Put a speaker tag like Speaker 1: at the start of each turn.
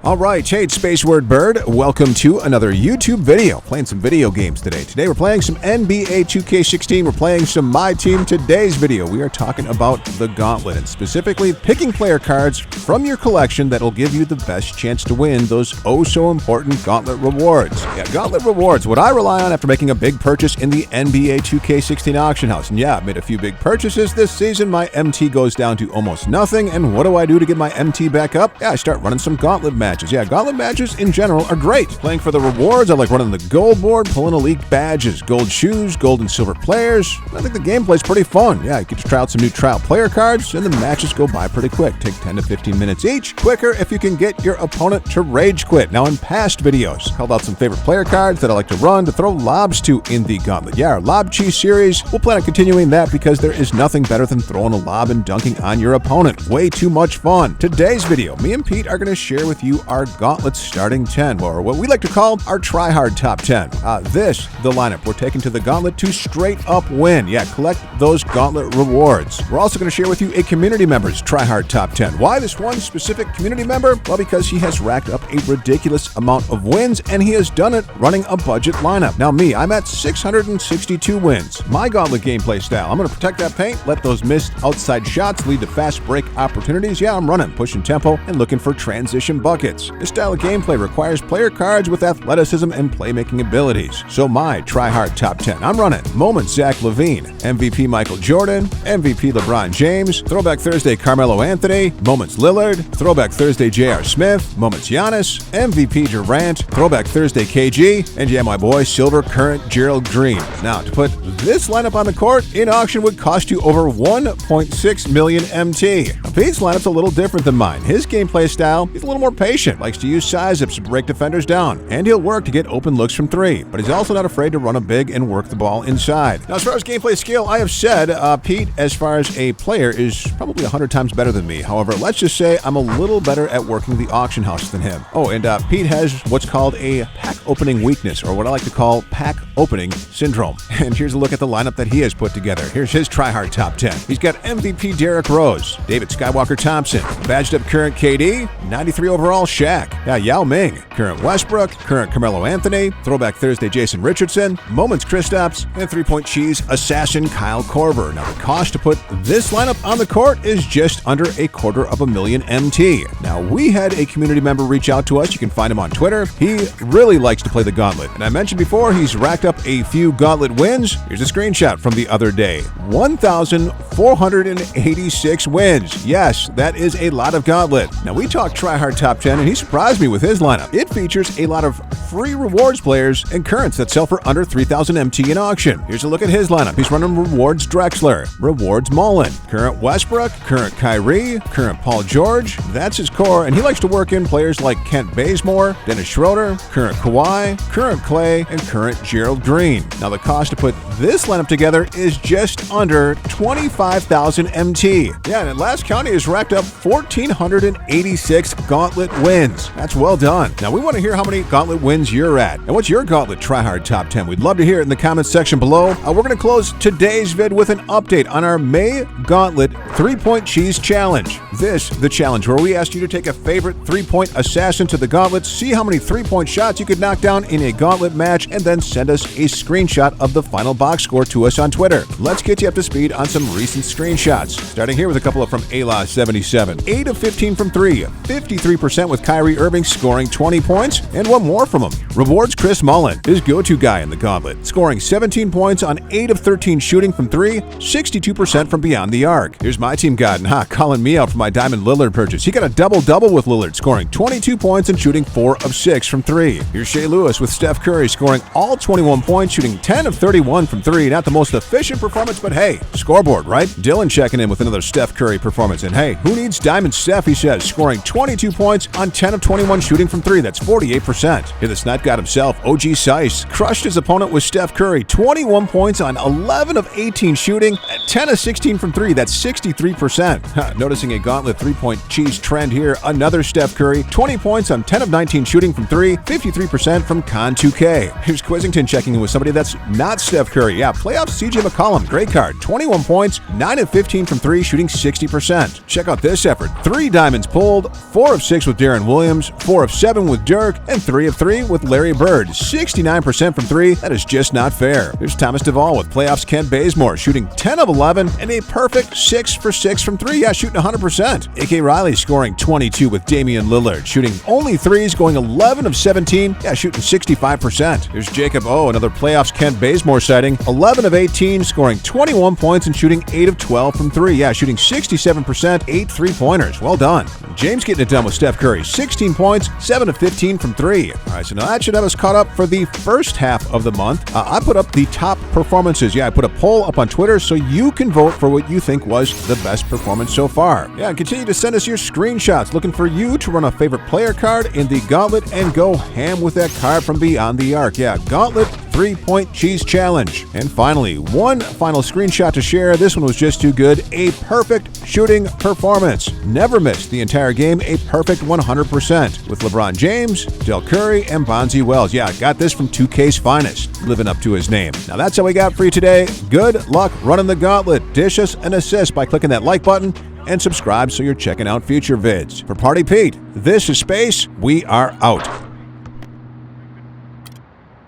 Speaker 1: All right, hey, it's Space Word Bird. Welcome to another YouTube video. Playing some video games today. Today we're playing some NBA 2K16. We're playing some My Team. Today's video, we are talking about the Gauntlet, and specifically picking player cards from your collection that'll give you the best chance to win those oh-so-important Gauntlet rewards. Yeah, Gauntlet rewards, what I rely on after making a big purchase in the NBA 2K16 auction house. And yeah, I've made a few big purchases this season. My MT goes down to almost nothing, and what do I do to get my MT back up? Yeah, I start running some Gauntlet matches. Yeah, Gauntlet matches in general are great. Playing for the rewards, I like running the gold board, pulling elite badges, gold shoes, gold and silver players. I think the gameplay's pretty fun. Yeah, you get to try out some new trial player cards, and the matches go by pretty quick. Take 10 to 15 minutes each. Quicker if you can get your opponent to rage quit. Now, in past videos, I held out some favorite player cards that I like to run to throw lobs to in the Gauntlet. Yeah, our Lob Cheese series, we'll plan on continuing that because there is nothing better than throwing a lob and dunking on your opponent. Way too much fun. Today's video, me and Pete are going to share with you our Gauntlet starting 10, or what we like to call our try-hard top 10. The lineup we're taking to the Gauntlet to straight up win. Yeah, collect those Gauntlet rewards. We're also going to share with you a community member's try-hard top 10. Why this one specific community member? Well, because he has racked up a ridiculous amount of wins, and he has done it running a budget lineup. Now me, I'm at 662 wins. My Gauntlet gameplay style, I'm going to protect that paint, let those missed outside shots lead to fast break opportunities. Yeah, I'm running, pushing tempo, and looking for transition buckets. This style of gameplay requires player cards with athleticism and playmaking abilities. So my try-hard top 10, I'm running Moments Zach LaVine, MVP Michael Jordan, MVP LeBron James, Throwback Thursday Carmelo Anthony, Moments Lillard, Throwback Thursday J.R. Smith, Moments Giannis, MVP Durant, Throwback Thursday KG, and yeah, my boy Silver Current Gerald Green. Now, to put this lineup on the court in auction would cost you over 1.6 million MT. Now, Pete's lineup's a little different than mine. His gameplay style, he's a little more patient, likes to use size-ups to break defenders down, and he'll work to get open looks from three, but he's also not afraid to run a big and work the ball inside. Now, as far as gameplay skill, I have said Pete, as far as a player, is probably 100 times better than me. However, let's just say I'm a little better at working the auction house than him. Oh, and Pete has what's called a pack opening weakness, or what I like to call pack opening syndrome. And here's a look at the lineup that he has put together. Here's his try-hard top 10. He's got MVP Derrick Rose, David Skywalker Thompson, badged up current KD, 93 overall Shaq, Yao Ming, current Westbrook, current Carmelo Anthony, Throwback Thursday Jason Richardson, Moments Kristaps, and three-point cheese assassin Kyle Korver. Now, the cost to put this lineup on the court is just under $250,000 MT. Now, we had a community member reach out to us. You can find him on Twitter. He really likes to play the Gauntlet. And I mentioned before, he's racked up a few Gauntlet wins. Here's a screenshot from the other day. 1,486 wins. Yes, that is a lot of Gauntlet. Now, we talked try-hard top 10, and he surprised me with his lineup. It features a lot of free rewards players and currents that sell for under 3,000 MT in auction. Here's a look at his lineup. He's running rewards Drexler, rewards Mullen, current Westbrook, current Kyrie, current Paul George. That's his core, and he likes to work in players like Kent Bazemore, Dennis Schroeder, current Kawhi, current Clay, and current Gerald Green. Now, the cost to put this lineup together is just under 25,000 MT. Yeah, and at last count, he has racked up 1,486 Gauntlet wins. That's well done. Now, we want to hear how many Gauntlet wins you're at. And what's your Gauntlet tryhard top 10? We'd love to hear it in the comments section below. We're going to close today's vid with an update on our May Gauntlet 3-Point Cheese Challenge. The challenge where we asked you to take a favorite 3-point assassin to the Gauntlet, see how many 3-point shots you could knock down in a Gauntlet match, and then send us a screenshot of the final box score to us on Twitter. Let's get you up to speed on some recent screenshots. Starting here with a couple of from ALA77. 8 of 15 from 3, 53% with Kyrie Irving scoring 20 points, and one more from him. Rewards Chris Mullen, his go-to guy in the Gauntlet, scoring 17 points on 8 of 13 shooting from 3, 62% from beyond the arc. Here's my team god, calling me out for my Diamond Lillard purchase. He got a double-double with Lillard, scoring 22 points and shooting 4 of 6 from 3. Here's Shea Lewis with Steph Curry scoring all 21 points, shooting 10 of 31 from 3. Not the most efficient performance, but hey, scoreboard, right? Dylan checking in with another Steph Curry performance. And hey, who needs Diamond Steph, he says, scoring 22 points on 10 of 21 shooting from 3. That's 48%. Here, the snipe god himself, OG Sice, crushed his opponent with Steph Curry, 21 points on 11 of 18 shooting, at 10 of 16 from 3. That's 63%. Noticing a Gauntlet Gauntlet three-point cheese trend here. Another Steph Curry, 20 points on 10 of 19 shooting from 3, 53% from Con2K. Here's Quizington checking in with somebody that's not Steph Curry. Yeah, playoffs CJ McCollum, great card, 21 points, 9 of 15 from 3, shooting 60%. Check out this effort. 3 diamonds pulled, 4 of 6 with Darren Williams, 4 of 7 with Dirk, and 3 of 3 with Larry Bird. 69% from 3. That is just not fair. There's Thomas Duvall with playoffs Kent Bazemore, shooting 10 of 11 and a perfect 6 for 6 from 3. Yeah, shooting 100%. A.K. Riley scoring 22 with Damian Lillard, shooting only 3s, going 11 of 17. Yeah, shooting 65%. There's Jacob O, another playoffs Kent Bazemore sighting, 11 of 18, scoring 21 points and shooting 8 of 12 from 3. Yeah, shooting 67%, 8 3-pointers. Well done. James getting it done with Steph Curry, 16 points, 7 of 15 from 3. All right, so now that should have us caught up for the first half of the month. I put up the top performances. Yeah, I put a poll up on Twitter so you can vote for what you think was the best performance so far. Yeah, and continue to send us your screenshots. Looking for you to run a favorite player card in the Gauntlet and go ham with that card from Beyond the Arc. Yeah, Gauntlet 3-point cheese challenge. And finally, one final screenshot to share. This one was just too good. A perfect shooting performance. Never missed the entire game. A perfect 100% with LeBron James, Del Curry, and Bonzi Wells. Yeah, got this from 2K's finest, living up to his name. Now that's all we got for you today. Good luck running the Gauntlet. Dish us an assist by clicking that like button and subscribe so you're checking out future vids. For Party Pete, this is Space. We are out.